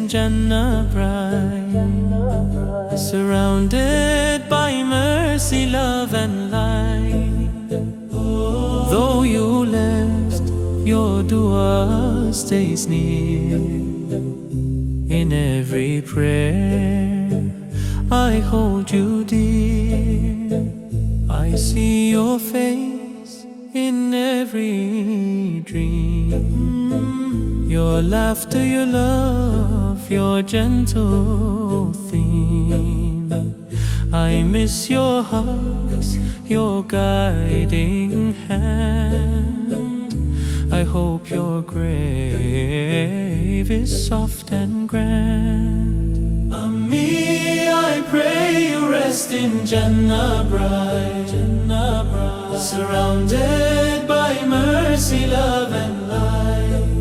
Jannah bright, surrounded by mercy, love and light. Though you left, your dua stays near. In every prayer I hold you dear. I see your face in every dream. Your laughter, your love, your gentle theme. I miss your hugs, your guiding hand. I hope your grave is soft and grand. Ammi, I pray you rest in Jannah bright, Jannah bright, surrounded by mercy, love and light.